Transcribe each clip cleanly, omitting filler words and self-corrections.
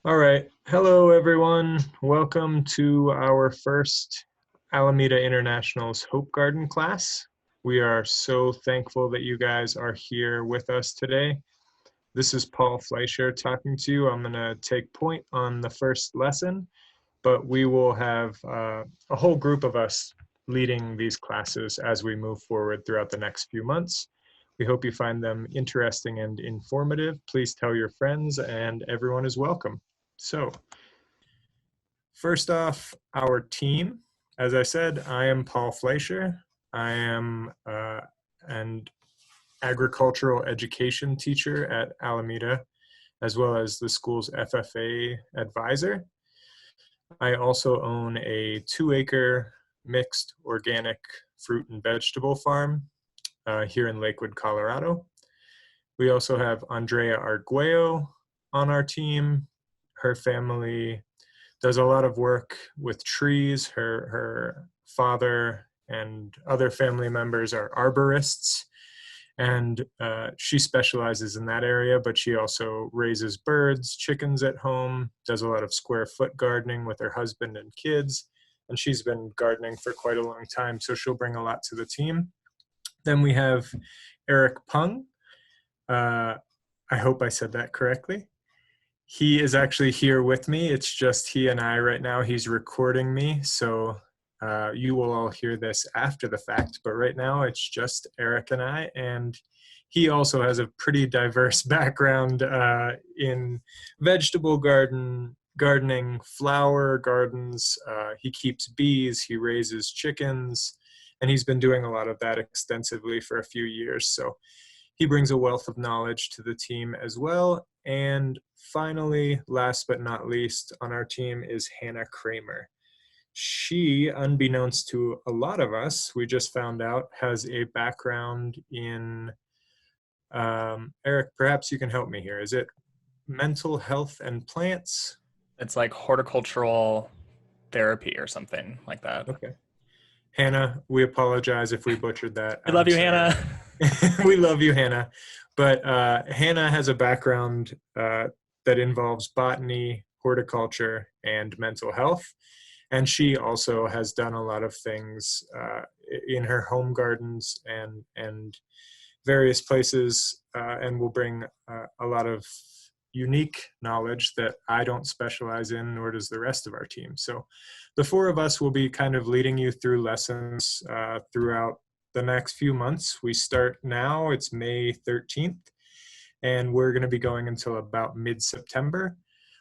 All right. Hello, everyone. Welcome to our first Alameda International's Hope Garden class. We are so thankful that you guys are here with us today. This is Paul Fleischer talking to you. I'm going to take point on the first lesson, but we will have a whole group of us leading these classes as we move forward throughout the next few months. We hope you find them interesting and informative. Please tell your friends, and everyone is welcome. So, first off, our team. As I said, I am Paul Fleischer. I am an agricultural education teacher at Alameda, as well as the school's FFA advisor. I also own a 2-acre mixed organic fruit and vegetable farm here in Lakewood, Colorado. We also have Andrea Arguello on our team. Her family does a lot of work with trees. Her father and other family members are arborists, and she specializes in that area, but she also raises birds, chickens at home, does a lot of square foot gardening with her husband and kids, and she's been gardening for quite a long time, so she'll bring a lot to the team. Then we have Eric Pung. I hope I said that correctly. He is actually here with me. It's just he and I right now. He's recording me, so you will all hear this after the fact, but right now it's just Eric and I, and he also has a pretty diverse background in vegetable gardening, flower gardens. He keeps bees, he raises chickens, and he's been doing a lot of that extensively for a few years, so he brings a wealth of knowledge to the team as well. And finally, last but not least on our team is Hannah Kramer. She, unbeknownst to a lot of us, we just found out, has a background in, Eric, perhaps you can help me here. Is it mental health and plants? It's like horticultural therapy or something like that. Okay. Hannah, we apologize if we butchered that. We love I'm you, sorry. Hannah. We love you, Hannah. But Hannah has a background that involves botany, horticulture, and mental health. And she also has done a lot of things in her home gardens and various places, and will bring a lot of unique knowledge that I don't specialize in, nor does the rest of our team. So the four of us will be kind of leading you through lessons throughout the next few months. We start now, it's May 13th, and we're going to be going until about mid-September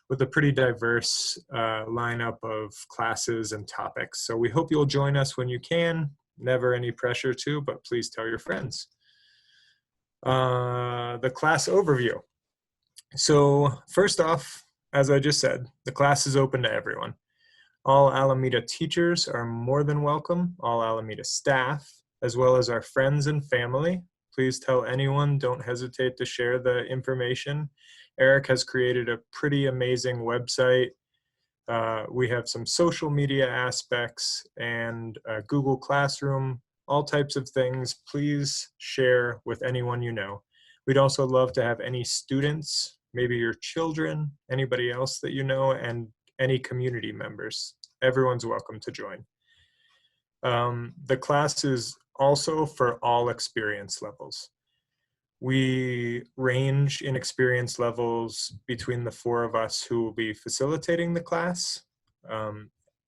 with a pretty diverse lineup of classes and topics. So we hope you'll join us when you can. Never any pressure to, but please tell your friends. The class overview. So first off, as I just said, the class is open to everyone. All Alameda teachers are more than welcome, all Alameda staff, as well as our friends and family. Please tell anyone, don't hesitate to share the information. Eric has created a pretty amazing website. We have some social media aspects and Google Classroom, all types of things. Please share with anyone you know. We'd also love to have any students, maybe your children, anybody else that you know, and any community members. Everyone's welcome to join. The class is also for all experience levels. We range in experience levels between the four of us who will be facilitating the class.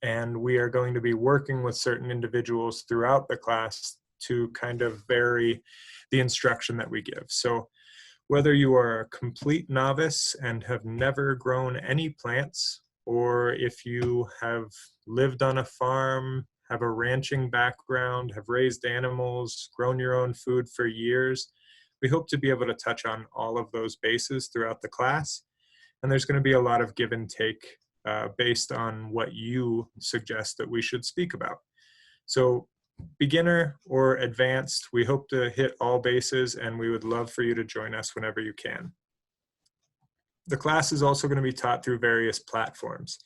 And we are going to be working with certain individuals throughout the class to kind of vary the instruction that we give. So whether you are a complete novice and have never grown any plants, or if you have lived on a farm, have a ranching background, have raised animals, grown your own food for years, we hope to be able to touch on all of those bases throughout the class. And there's going to be a lot of give and take based on what you suggest that we should speak about. So beginner or advanced, we hope to hit all bases, and we would love for you to join us whenever you can. The class is also going to be taught through various platforms.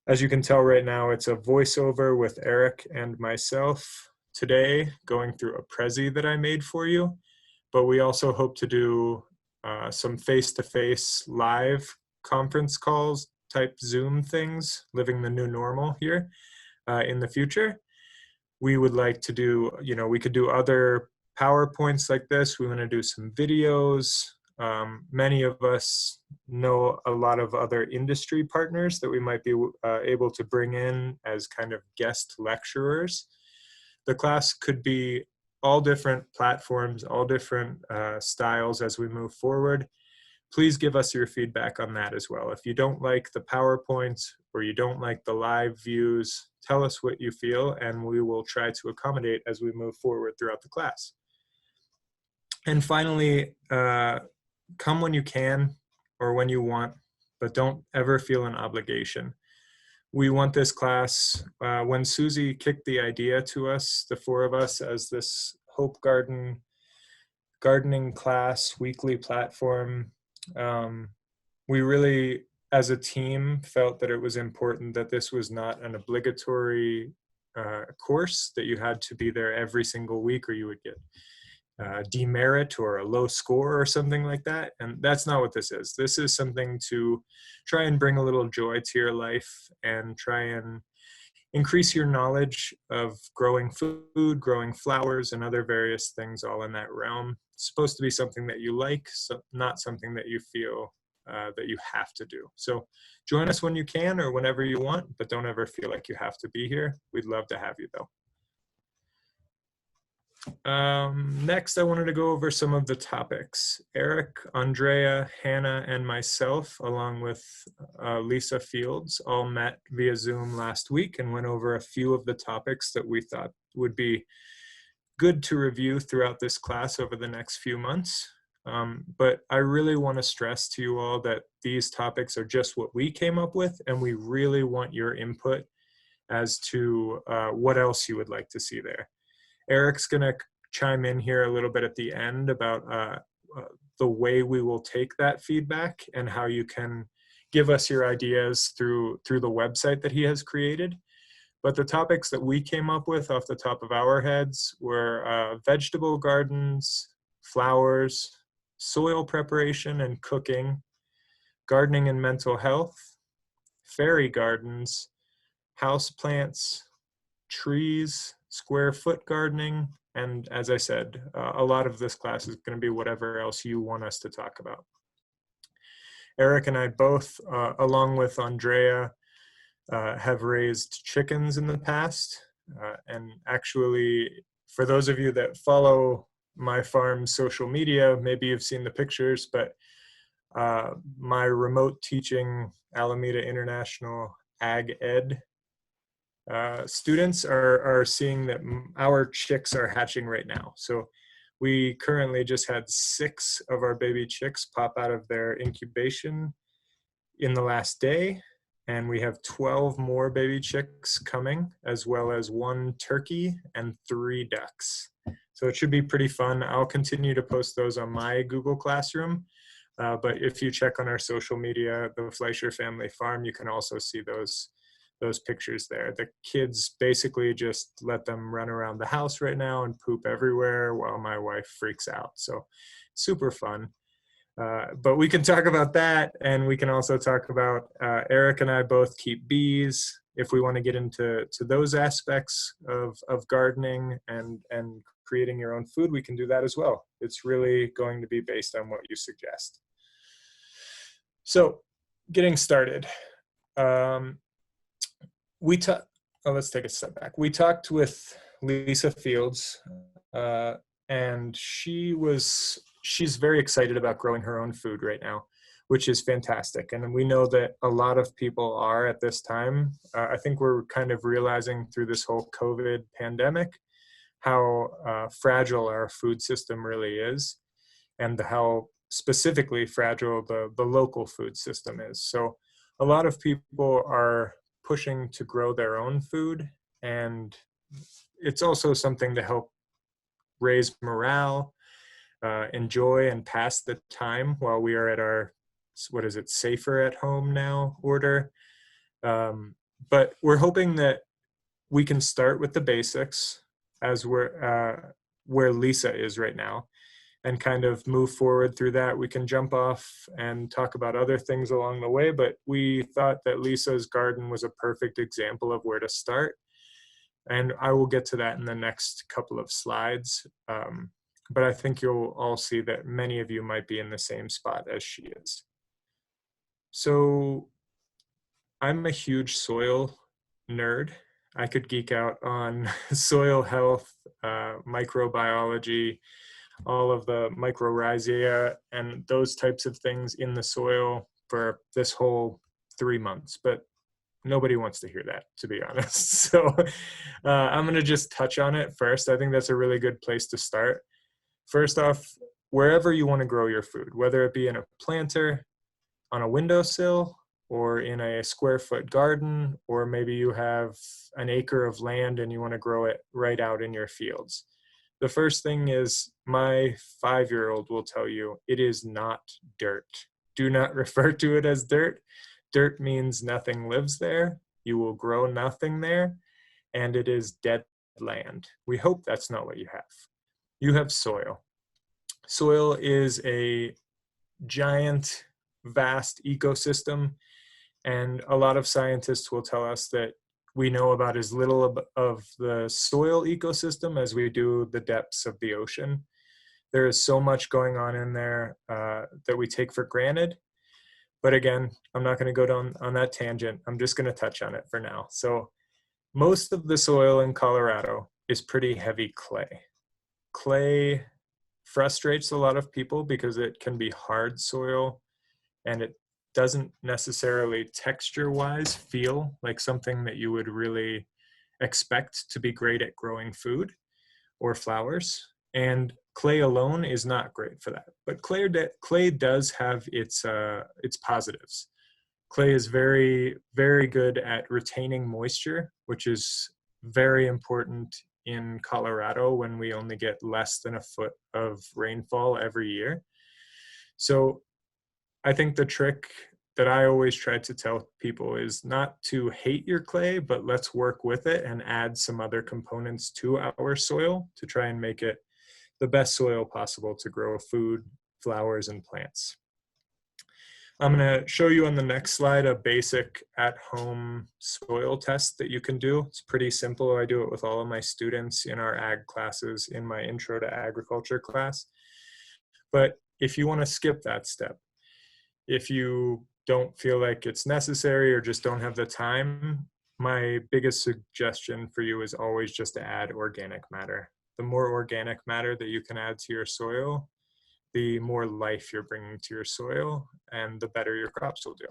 As you can tell right now, it's a voiceover with Eric and myself today going through a Prezi that I made for you, but we also hope to do some face-to-face live conference calls type Zoom things, living the new normal here in the future. We would like to do, we could do other PowerPoints like this. We want to do some videos. Many of us know a lot of other industry partners that we might be able to bring in as kind of guest lecturers. The class could be all different platforms, all different styles as we move forward. Please give us your feedback on that as well. If you don't like the PowerPoints or you don't like the live views, tell us what you feel and we will try to accommodate as we move forward throughout the class. And finally, come when you can or when you want, but don't ever feel an obligation. We want this class, when Susie kicked the idea to us, the four of us, as this Hope Garden gardening class weekly platform, we really, as a team, felt that it was important that this was not an obligatory course, that you had to be there every single week or you would get demerit or a low score or something like that. And that's not what this is. This is something to try and bring a little joy to your life and try and increase your knowledge of growing food, growing flowers, and other various things all in that realm. It's supposed to be something that you like, so not something that you feel that you have to do. So join us when you can or whenever you want, but don't ever feel like you have to be here. We'd love to have you though. Next, I wanted to go over some of the topics. Eric, Andrea, Hannah, and myself, along with Lisa Fields, all met via Zoom last week and went over a few of the topics that we thought would be good to review throughout this class over the next few months. But I really want to stress to you all that these topics are just what we came up with, and we really want your input as to what else you would like to see there. Eric's going to chime in here a little bit at the end about the way we will take that feedback and how you can give us your ideas through the website that he has created. But the topics that we came up with off the top of our heads were vegetable gardens, flowers, soil preparation and cooking, gardening and mental health, fairy gardens, house plants, trees, square foot gardening, and as I said, a lot of this class is going to be whatever else you want us to talk about. Eric and I both, along with Andrea, have raised chickens in the past. And actually, for those of you that follow my farm's social media, maybe you've seen the pictures, but my remote teaching Alameda International Ag Ed students are seeing that our chicks are hatching right now. So we currently just had 6 of our baby chicks pop out of their incubation in the last day. And we have 12 more baby chicks coming, as well as 1 turkey and 3 ducks. So it should be pretty fun. I'll continue to post those on my Google Classroom. But if you check on our social media, the Fleischer Family Farm, you can also see those pictures there. The kids basically just let them run around the house right now and poop everywhere while my wife freaks out. So super fun. But we can talk about that, and we can also talk about Eric and I both keep bees. If we want to get into those aspects of gardening and creating your own food, we can do that as well. It's really going to be based on what you suggest. So getting started. Let's take a step back. We talked with Lisa Fields, and she's very excited about growing her own food right now, which is fantastic. And we know that a lot of people are at this time. I think we're kind of realizing through this whole COVID pandemic how fragile our food system really is, and how specifically fragile the local food system is. So a lot of people are pushing to grow their own food, and it's also something to help raise morale, enjoy and pass the time while we are at our, safer at home now order. But we're hoping that we can start with the basics as where Lisa is right now. and kind of move forward through that. We can jump off and talk about other things along the way, but we thought that Lisa's garden was a perfect example of where to start. And I will get to that in the next couple of slides. But I think you'll all see that many of you might be in the same spot as she is. So I'm a huge soil nerd. I could geek out on soil health, microbiology, all of the mycorrhizae and those types of things in the soil for this whole 3 months. But nobody wants to hear that, to be honest. So I'm going to just touch on it first. I think that's a really good place to start. First off, wherever you want to grow your food, whether it be in a planter, on a windowsill, or in a square foot garden, or maybe you have an acre of land and you want to grow it right out in your fields. The first thing is my 5-year-old will tell you it is not dirt. Do not refer to it as dirt. Dirt means nothing lives there. You will grow nothing there, and it is dead land. We hope that's not what you have. You have soil. Soil is a giant, vast ecosystem, and a lot of scientists will tell us that we know about as little of the soil ecosystem as we do the depths of the ocean. There is so much going on in there that we take for granted. But again, I'm not going to go down on that tangent. I'm just going to touch on it for now. So most of the soil in Colorado is pretty heavy clay. Clay frustrates a lot of people because it can be hard soil and it doesn't necessarily texture-wise feel like something that you would really expect to be great at growing food or flowers. And clay alone is not great for that. But clay does have its positives. Clay is very, very good at retaining moisture, which is very important in Colorado when we only get less than a foot of rainfall every year. So I think the trick that I always try to tell people is not to hate your clay, but let's work with it and add some other components to our soil to try and make it the best soil possible to grow food, flowers, and plants. I'm going to show you on the next slide a basic at-home soil test that you can do. It's pretty simple. I do it with all of my students in our ag classes in my Intro to Agriculture class. But if you want to skip that step, if you don't feel like it's necessary or just don't have the time, my biggest suggestion for you is always just to add organic matter. The more organic matter that you can add to your soil, the more life you're bringing to your soil and the better your crops will do.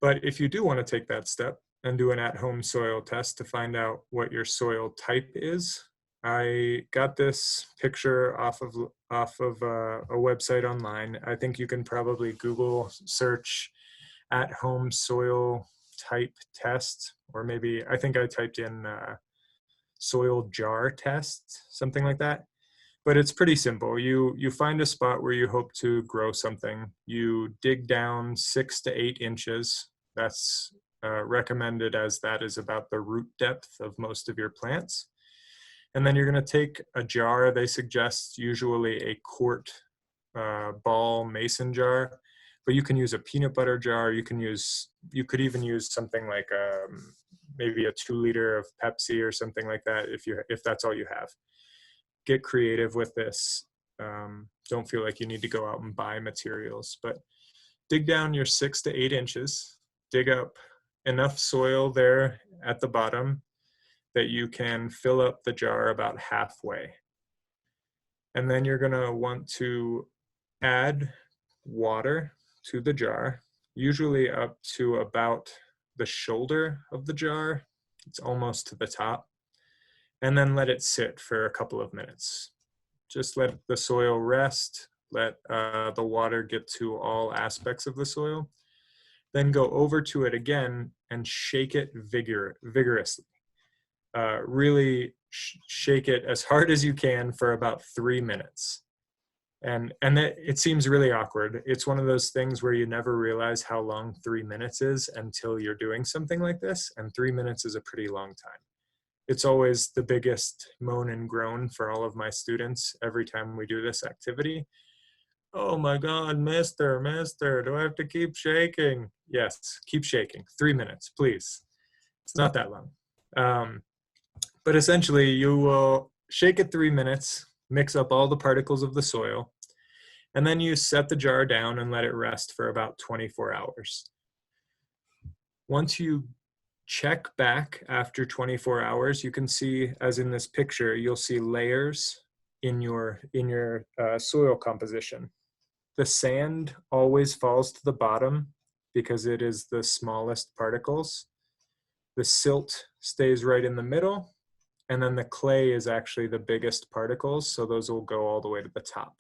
But if you do want to take that step and do an at-home soil test to find out what your soil type is, I got this picture off of a website online. I think you can probably Google search at-home soil type test, or maybe I think I typed in soil jar test, something like that. But it's pretty simple. You find a spot where you hope to grow something. You dig down 6 to 8 inches. That's recommended, as that is about the root depth of most of your plants. And then you're going to take a jar. They suggest usually a quart ball mason jar, but you can use a peanut butter jar. You could even use something like maybe a 2-liter of Pepsi or something like that if that's all you have. Get creative with this. Don't feel like you need to go out and buy materials, but dig down your 6 to 8 inches. Dig up enough soil there at the bottom that you can fill up the jar about halfway. And then you're going to want to add water to the jar, usually up to about the shoulder of the jar. It's almost to the top. And then let it sit for a couple of minutes. Just let the soil rest, let the water get to all aspects of the soil. Then go over to it again and shake it vigorously. Really shake it as hard as you can for about 3 minutes. And it seems really awkward. It's one of those things where you never realize how long 3 minutes is until you're doing something like this, and 3 minutes is a pretty long time. It's always the biggest moan and groan for all of my students every time we do this activity. Oh my God, mister, do I have to keep shaking? Yes, keep shaking. 3 minutes, please. It's not that long. But essentially, you will shake it 3 minutes, mix up all the particles of the soil, and then you set the jar down and let it rest for about 24 hours. Once you check back after 24 hours, you can see, as in this picture, you'll see layers in your soil composition. The sand always falls to the bottom because it is the smallest particles. The silt stays right in the middle, and then the clay is actually the biggest particles, so those will go all the way to the top.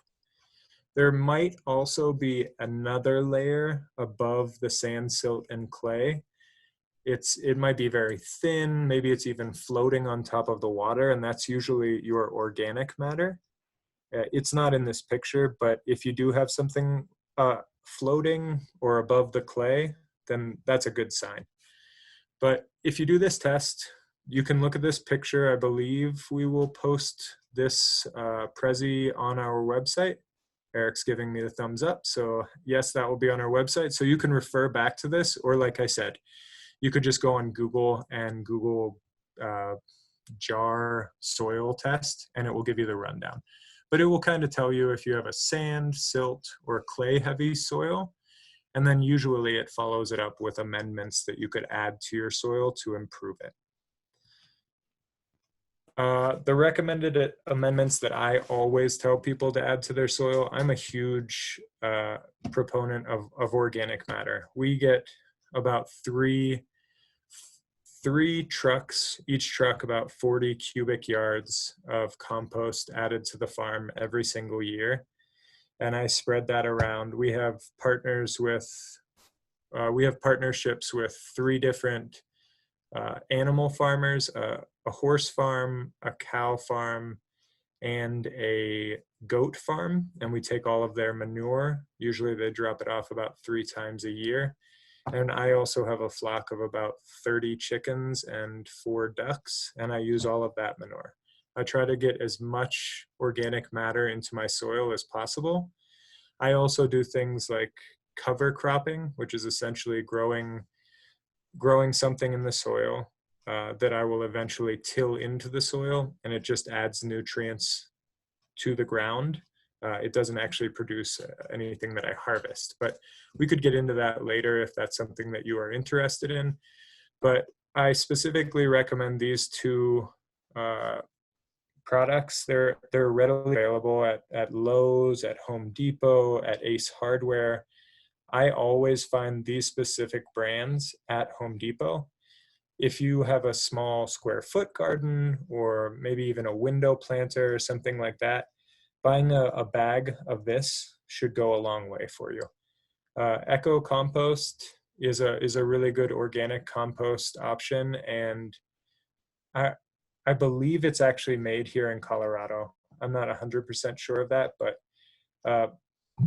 There might also be another layer above the sand, silt, and clay. It might be very thin, maybe it's even floating on top of the water, and that's usually your organic matter. It's not in this picture, but if you do have something floating or above the clay, then that's a good sign. But if you do this test, you can look at this picture. I believe we will post this Prezi on our website. Eric's giving me the thumbs up. So yes, that will be on our website. So you can refer back to this, or like I said, you could just go on Google and Google jar soil test, and it will give you the rundown. But it will kind of tell you if you have a sand, silt, or clay heavy soil. And then usually it follows it up with amendments that you could add to your soil to improve it. The recommended amendments that I always tell people to add to their soil, I'm a huge proponent of organic matter. We get about three trucks, each truck about 40 cubic yards of compost added to the farm every single year. And I spread that around. We have partnerships with 3 different animal farmers, a horse farm, a cow farm, and a goat farm. And we take all of their manure. Usually they drop it off about 3 times a year. And I also have a flock of about 30 chickens and 4 ducks, and I use all of that manure. I try to get as much organic matter into my soil as possible. I also do things like cover cropping, which is essentially growing something in the soil that I will eventually till into the soil, and it just adds nutrients to the ground. It doesn't actually produce anything that I harvest, but we could get into that later if that's something that you are interested in. But I specifically recommend these 2 products. They're readily available at Lowe's, at Home Depot, at Ace Hardware. I always find these specific brands at Home Depot. If you have a small square foot garden, or maybe even a window planter or something like that, buying a bag of this should go a long way for you. Eco Compost is a really good organic compost option, and I believe it's actually made here in Colorado. I'm not 100% sure of that, but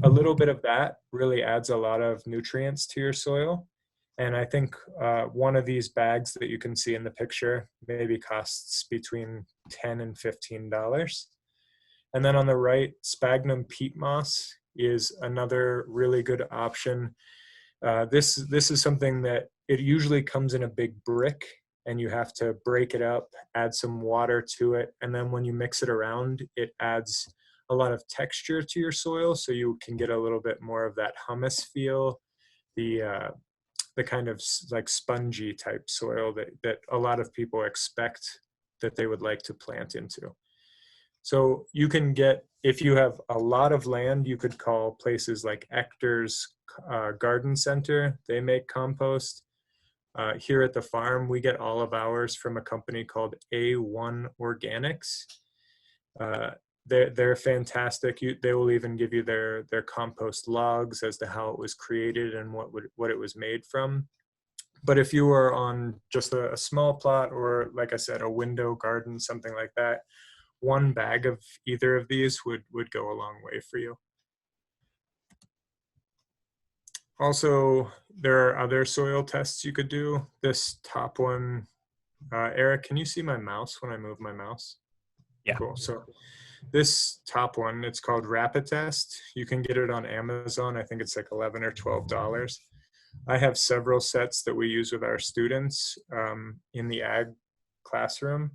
a little bit of that really adds a lot of nutrients to your soil. And I think one of these bags that you can see in the picture maybe costs between $10 and $15. And then on the right, sphagnum peat moss is another really good option. This is something that it usually comes in a big brick, and you have to break it up, add some water to it, and then when you mix it around, it adds a lot of texture to your soil, so you can get a little bit more of that humus feel, the kind of like spongy type soil that a lot of people expect that they would like to plant into. So you can get, if you have a lot of land, you could call places like Ector's Garden Center. They make compost. Here at the farm, we get all of ours from a company called A1 Organics. They're fantastic. They will even give you their compost logs as to how it was created and what it was made from. But if you are on just a small plot, or like I said, a window garden, something like that, 1 bag of either of these would go a long way for you. Also, there are other soil tests you could do. This top one Eric, can you see my mouse when I move my mouse? Yeah. Cool. So this top one, it's called Rapid Test. You can get it on Amazon. I think it's like 11 or $12. I have several sets that we use with our students in the ag classroom,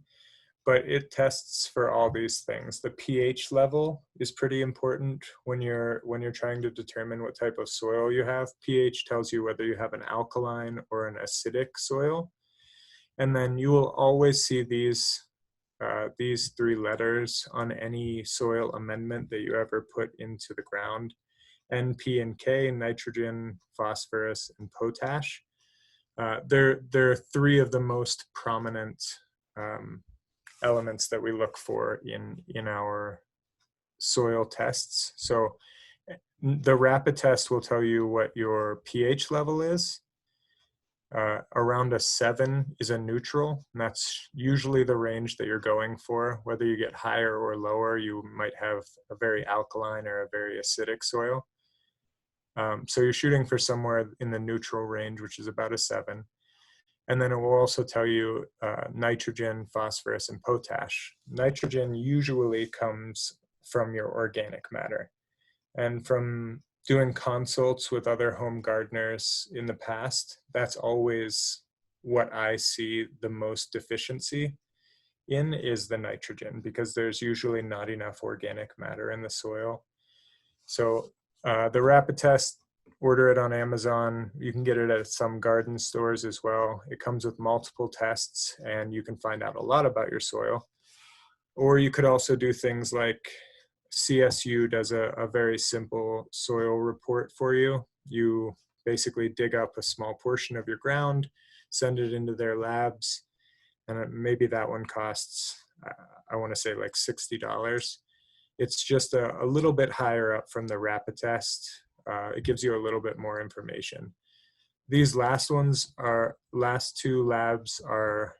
but it tests for all these things. The pH level is pretty important when you're trying to determine what type of soil you have. pH tells you whether you have an alkaline or an acidic soil. And then you will always see these three letters on any soil amendment that you ever put into the ground: N, P, and K, nitrogen, phosphorus, and potash. They're three of the most prominent um, elements that we look for in our soil tests. So the rapid test will tell you what your pH level is. Around a 7 is a neutral, and that's usually the range that you're going for. Whether you get higher or lower, you might have a very alkaline or a very acidic soil. So you're shooting for somewhere in the neutral range, which is about a 7. And then it will also tell you nitrogen, phosphorus, and potash. Nitrogen usually comes from your organic matter. And from doing consults with other home gardeners in the past, that's always what I see the most deficiency in, is the nitrogen, because there's usually not enough organic matter in the soil. So the rapid test, order it on Amazon. You can get it at some garden stores as well. It comes with multiple tests, and you can find out a lot about your soil. Or you could also do things like CSU does a very simple soil report for you. You basically dig up a small portion of your ground, send it into their labs, and maybe that one costs, I want to say like $60. It's just a little bit higher up from the rapid test. It gives you a little bit more information. These last two labs are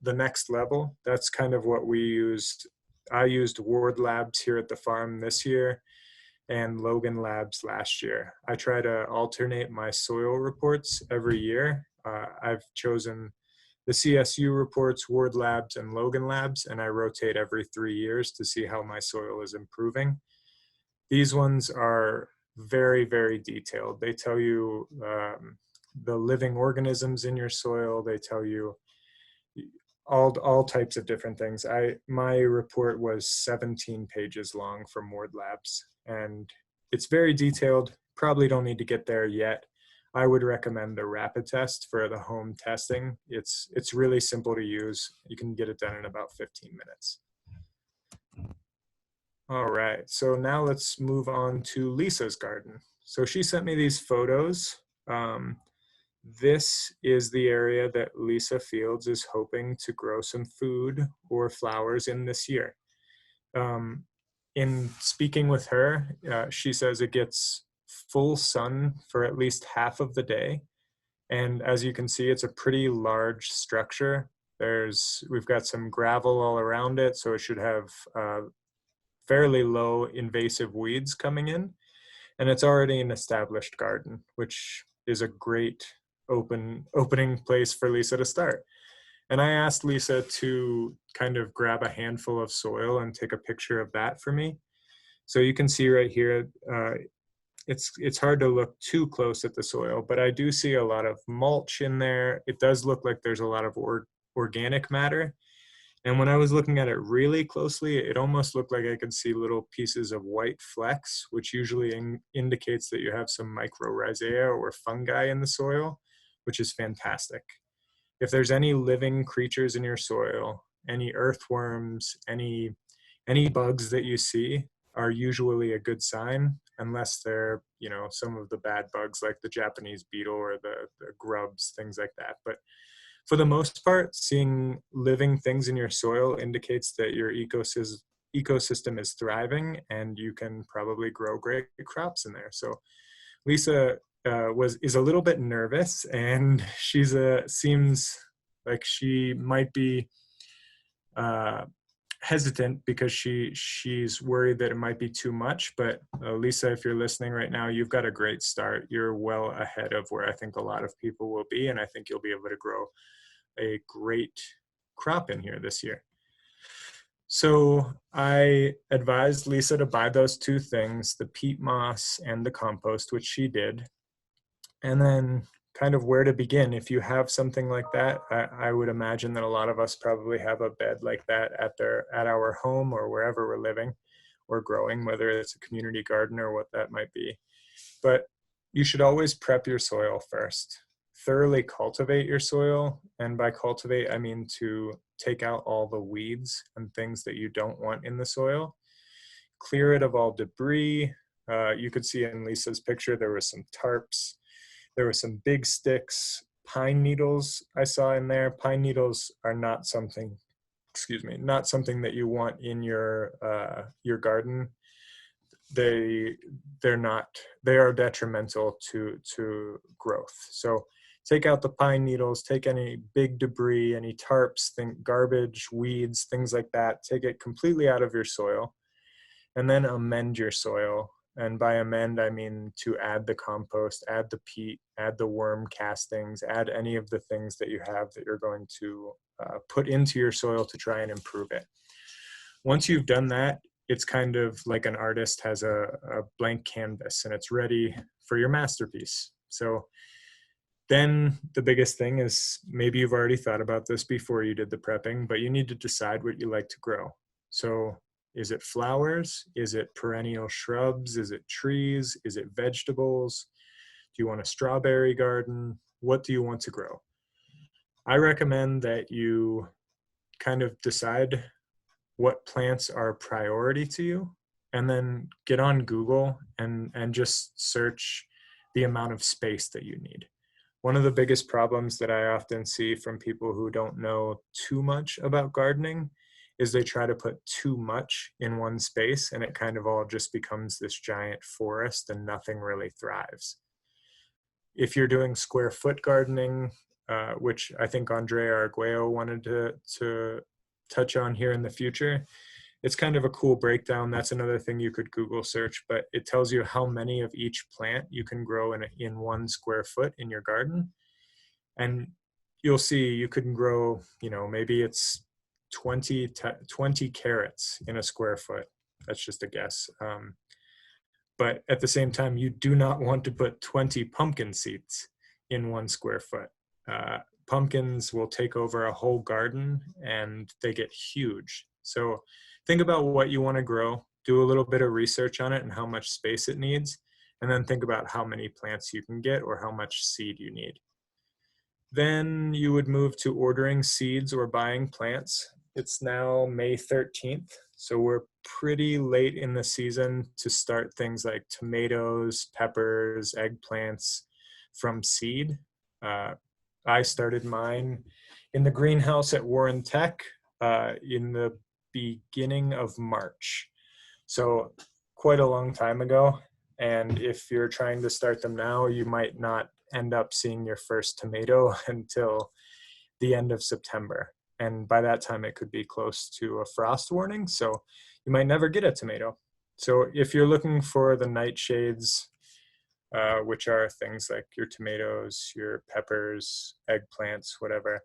the next level. That's kind of what we used. I used Ward Labs here at the farm this year and Logan Labs last year. I try to alternate my soil reports every year. I've chosen the CSU reports, Ward Labs, and Logan Labs, and I rotate every 3 years to see how my soil is improving. These ones are very, very detailed. They tell you the living organisms in your soil. They tell you all types of different things. My report was 17 pages long from Ward Labs, and it's very detailed. Probably don't need to get there yet. I would recommend the rapid test for the home testing. It's really simple to use. You can get it done in about 15 minutes. All right, so now let's move on to Lisa's garden. So she sent me these photos. This is the area that Lisa Fields is hoping to grow some food or flowers in this year. In speaking with her, she says it gets full sun for at least half of the day. And as you can see, it's a pretty large structure. We've got some gravel all around it, so it should have fairly low invasive weeds coming in. And it's already an established garden, which is a great opening place for Lisa to start. And I asked Lisa to kind of grab a handful of soil and take a picture of that for me. So you can see right here, it's hard to look too close at the soil, but I do see a lot of mulch in there. It does look like there's a lot of organic matter. And when I was looking at it really closely, it almost looked like I could see little pieces of white flecks, which usually indicates that you have some mycorrhizae or fungi in the soil, which is fantastic. If there's any living creatures in your soil, any earthworms, any bugs that you see are usually a good sign, unless they're, some of the bad bugs like the Japanese beetle or the grubs, things like that. But for the most part, seeing living things in your soil indicates that your ecosystem is thriving, and you can probably grow great crops in there. So Lisa is a little bit nervous, and seems like she might be hesitant because she's worried that it might be too much. But Lisa, if you're listening right now, you've got a great start. You're well ahead of where I think a lot of people will be, and I think you'll be able to grow a great crop in here this year. So I advised Lisa to buy those two things, the peat moss and the compost, which she did. And then kind of where to begin. If you have something like that, I would imagine that a lot of us probably have a bed like that at our home or wherever we're living or growing, whether it's a community garden or what that might be. But you should always prep your soil first. Thoroughly cultivate your soil. And by cultivate, I mean to take out all the weeds and things that you don't want in the soil. Clear it of all debris. You could see in Lisa's picture, there were some tarps. There were some big sticks, pine needles I saw in there. Pine needles are not something, not something that you want in your garden. They are detrimental to growth. So take out the pine needles, take any big debris, any tarps, garbage, weeds, things like that. Take it completely out of your soil, and then amend your soil. And by amend, I mean to add the compost, add the peat, add the worm castings, add any of the things that you have that you're going to put into your soil to try and improve it. Once you've done that, it's kind of like an artist has a blank canvas and it's ready for your masterpiece. So then the biggest thing is, maybe you've already thought about this before you did the prepping, but you need to decide what you like to grow. So is it flowers? Is it perennial shrubs? Is it trees? Is it vegetables? Do you want a strawberry garden? What do you want to grow? I recommend that you kind of decide what plants are a priority to you, and then get on Google and just search the amount of space that you need. One of the biggest problems that I often see from people who don't know too much about gardening is they try to put too much in one space, and it kind of all just becomes this giant forest and nothing really thrives. If you're doing square foot gardening, which I think Andrea Arguello wanted to touch on here in the future, it's kind of a cool breakdown. That's another thing you could Google search, but it tells you how many of each plant you can grow in 1 square foot in your garden. And you'll see you can grow, maybe it's 20 carrots in a square foot. That's just a guess. But at the same time, you do not want to put 20 pumpkin seeds in 1 square foot. Pumpkins will take over a whole garden and they get huge. So think about what you want to grow, do a little bit of research on it and how much space it needs, and then think about how many plants you can get or how much seed you need. Then you would move to ordering seeds or buying plants. It's now May 13th, so we're pretty late in the season to start things like tomatoes, peppers, eggplants from seed. I started mine in the greenhouse at Warren Tech in the beginning of March. So quite a long time ago. And if you're trying to start them now, you might not end up seeing your first tomato until the end of September. And by that time, it could be close to a frost warning. So you might never get a tomato. So if you're looking for the nightshades, which are things like your tomatoes, your peppers, eggplants, whatever,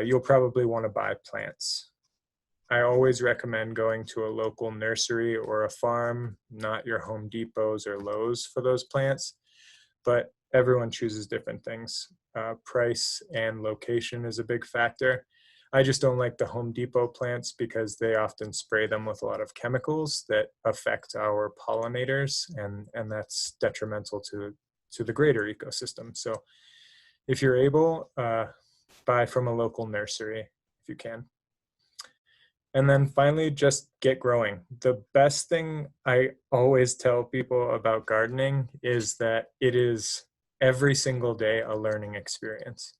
you'll probably want to buy plants. I always recommend going to a local nursery or a farm, not your Home Depots or Lowe's for those plants, but everyone chooses different things. Price and location is a big factor. I just don't like the Home Depot plants because they often spray them with a lot of chemicals that affect our pollinators, and that's detrimental to the greater ecosystem. So if you're able, buy from a local nursery if you can. And then finally, just get growing. The best thing I always tell people about gardening is that it is every single day a learning experience.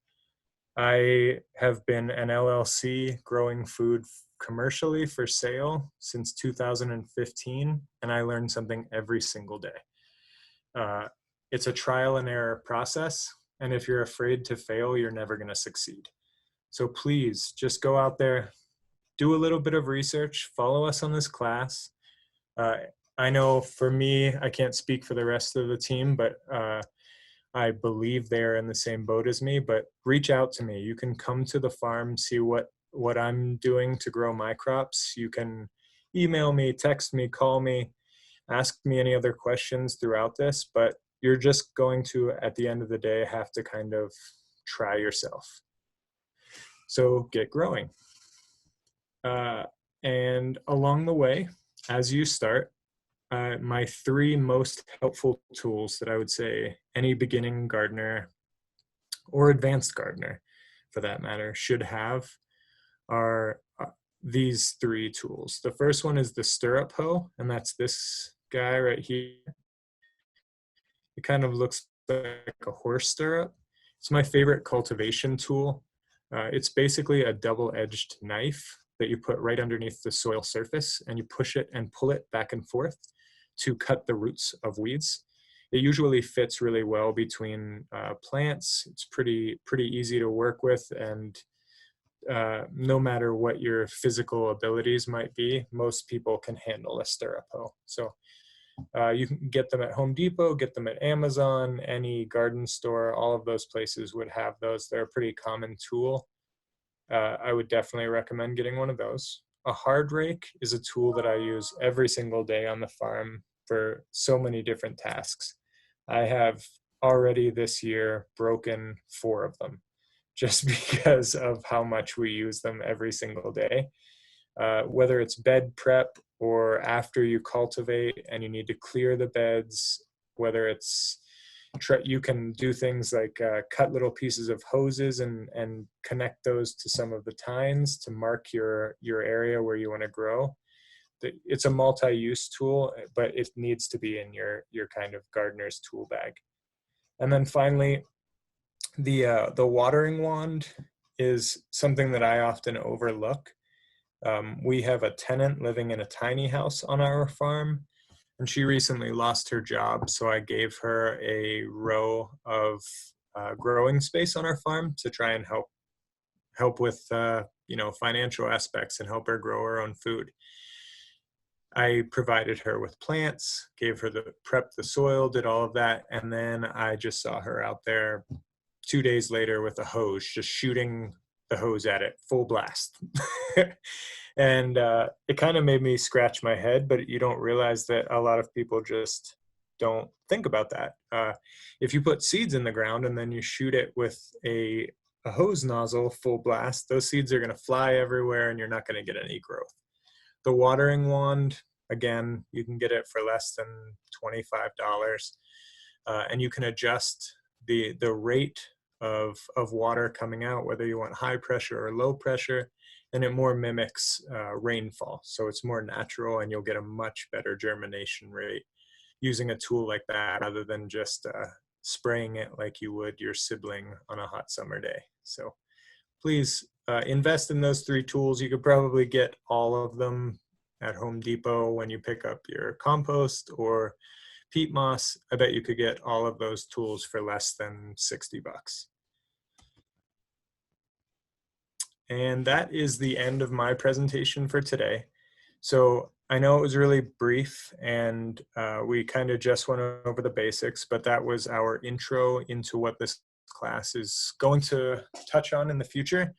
I have been an LLC growing food commercially for sale since 2015, and I learn something every single day. It's a trial and error process, and if you're afraid to fail, you're never going to succeed. So please just go out there, do a little bit of research, follow us on this class. I know for me, I can't speak for the rest of the team, but I believe they're in the same boat as me, but reach out to me. You can come to the farm, see what I'm doing to grow my crops. You can email me, text me, call me, ask me any other questions throughout this, but you're just going to, at the end of the day, have to kind of try yourself. So get growing. Uh, and along the way, as you start, my three most helpful tools that I would say any beginning gardener or advanced gardener, for that matter, should have are these three tools. The first one is the stirrup hoe, and that's this guy right here. It kind of looks like a horse stirrup. It's my favorite cultivation tool. It's basically a double-edged knife that you put right underneath the soil surface, and you push it and pull it back and forth to cut the roots of weeds. It usually fits really well between plants. It's pretty easy to work with, and no matter what your physical abilities might be, most people can handle a stirrup hoe. So you can get them at Home Depot, get them at Amazon, any garden store, all of those places would have those. They're a pretty common tool. I would definitely recommend getting one of those. A hard rake is a tool that I use every single day on the farm for so many different tasks. I have already this year broken 4 of them just because of how much we use them every single day. Whether it's bed prep or after you cultivate and you need to clear the beds, whether it's you can do things like cut little pieces of hoses and connect those to some of the tines to mark your area where you want to grow. It's a multi-use tool, but it needs to be in your kind of gardener's tool bag. And then finally, the watering wand is something that I often overlook. We have a tenant living in a tiny house on our farm, and she recently lost her job, so I gave her a row of growing space on our farm to try and help with financial aspects and help her grow her own food. I provided her with plants, gave her prepped the soil, did all of that, and then I just saw her out there 2 days later with a hose, just shooting the hose at it full blast. And it kind of made me scratch my head, but you don't realize that a lot of people just don't think about that. If you put seeds in the ground and then you shoot it with a hose nozzle full blast, those seeds are going to fly everywhere and you're not going to get any growth. The watering wand, again, you can get it for less than $25, and you can adjust the rate of water coming out, whether you want high pressure or low pressure, and it more mimics rainfall. So it's more natural and you'll get a much better germination rate using a tool like that rather than just spraying it like you would your sibling on a hot summer day. So please invest in those 3 tools. You could probably get all of them at Home Depot when you pick up your compost or peat moss. I bet you could get all of those tools for less than $60. And that is the end of my presentation for today. So I know it was really brief and we kind of just went over the basics, but that was our intro into what this class is going to touch on in the future.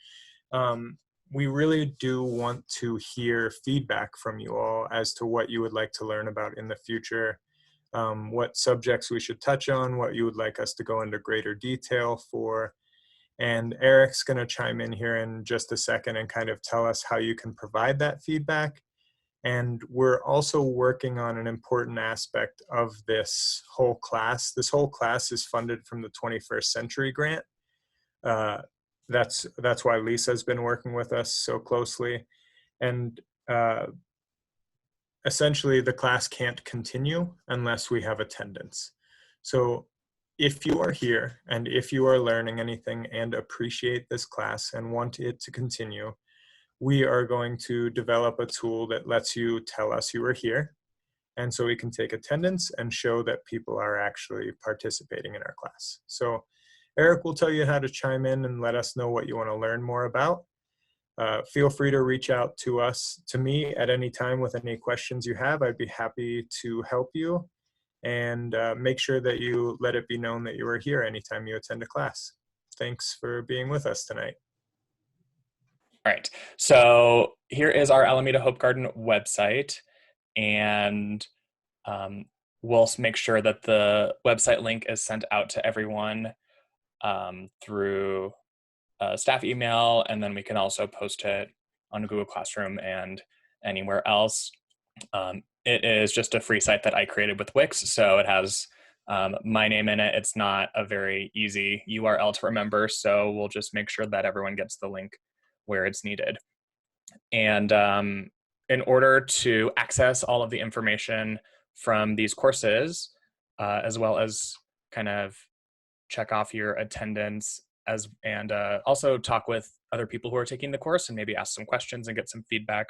We really do want to hear feedback from you all as to what you would like to learn about in the future, what subjects we should touch on, what you would like us to go into greater detail for. And Eric's going to chime in here in just a second and kind of tell us how you can provide that feedback. And we're also working on an important aspect of this whole class. This whole class is funded from the 21st Century Grant. That's why Lisa's been working with us so closely. And essentially the class can't continue unless we have attendance. So if you are here and if you are learning anything and appreciate this class and want it to continue, we are going to develop a tool that lets you tell us you are here. And so we can take attendance and show that people are actually participating in our class. So Eric will tell you how to chime in and let us know what you want to learn more about. Feel free to reach out to me at any time with any questions you have. I'd be happy to help you. and make sure that you let it be known that you are here anytime you attend a class. Thanks for being with us tonight. All right, so here is our Alameda Hope Garden website, and we'll make sure that the website link is sent out to everyone through staff email, and then we can also post it on Google Classroom and anywhere else. It is just a free site that I created with Wix, so it has my name in it. It's not a very easy URL to remember, so we'll just make sure that everyone gets the link where it's needed. And in order to access all of the information from these courses, as well as kind of check off your attendance and also talk with other people who are taking the course and maybe ask some questions and get some feedback,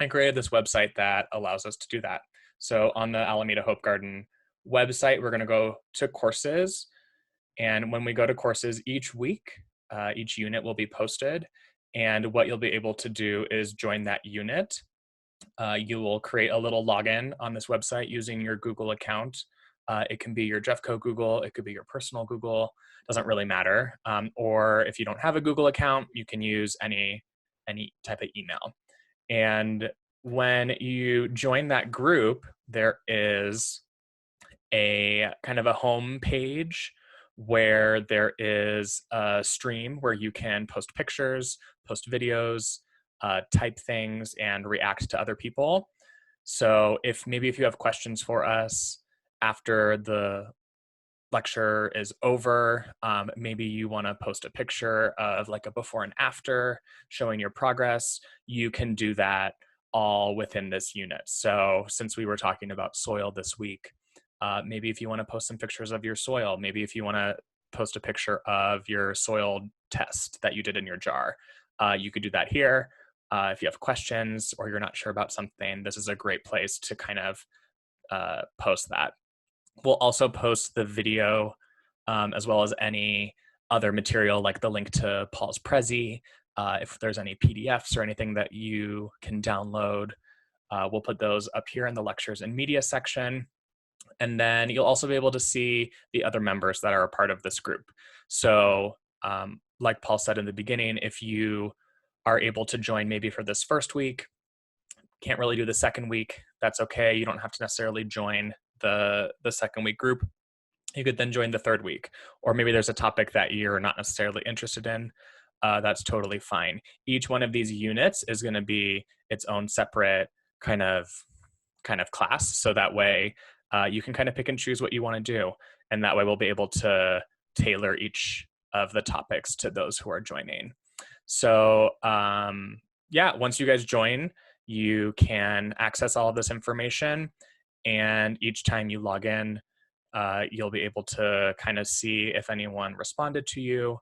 I created this website that allows us to do that. So on the Alameda Hope Garden website, we're going to go to courses. And when we go to courses each week, each unit will be posted. And what you'll be able to do is join that unit. You will create a little login on this website using your Google account. It can be your Jeffco Google, it could be your personal Google, doesn't really matter. Or if you don't have a Google account, you can use any type of email. And when you join that group, there is a kind of a home page where there is a stream where you can post pictures, post videos, type things, and react to other people. So if you have questions for us after the lecture is over, maybe you want to post a picture of like a before and after showing your progress, you can do that all within this unit. So since we were talking about soil this week, maybe if you want to post some pictures of your soil, maybe if you want to post a picture of your soil test that you did in your jar, you could do that here. If you have questions or you're not sure about something, this is a great place to kind of post that. We'll also post the video as well as any other material like the link to Paul's Prezi. If there's any PDFs or anything that you can download, we'll put those up here in the lectures and media section. And then you'll also be able to see the other members that are a part of this group. So like Paul said in the beginning, if you are able to join maybe for this first week, can't really do the second week, that's okay. You don't have to necessarily join the second week group. You could then join the third week. Or maybe there's a topic that you're not necessarily interested in. That's totally fine. Each one of these units is going to be its own separate kind of class. So that way you can kind of pick and choose what you want to do. And that way we'll be able to tailor each of the topics to those who are joining. So yeah, once you guys join, you can access all of this information. And each time you log in, you'll be able to kind of see if anyone responded to you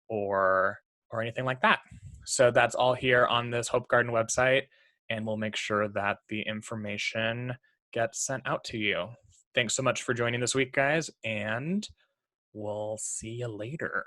or anything like that. So that's all here on this Hope Garden website, and we'll make sure that the information gets sent out to you. Thanks so much for joining this week, guys, and we'll see you later.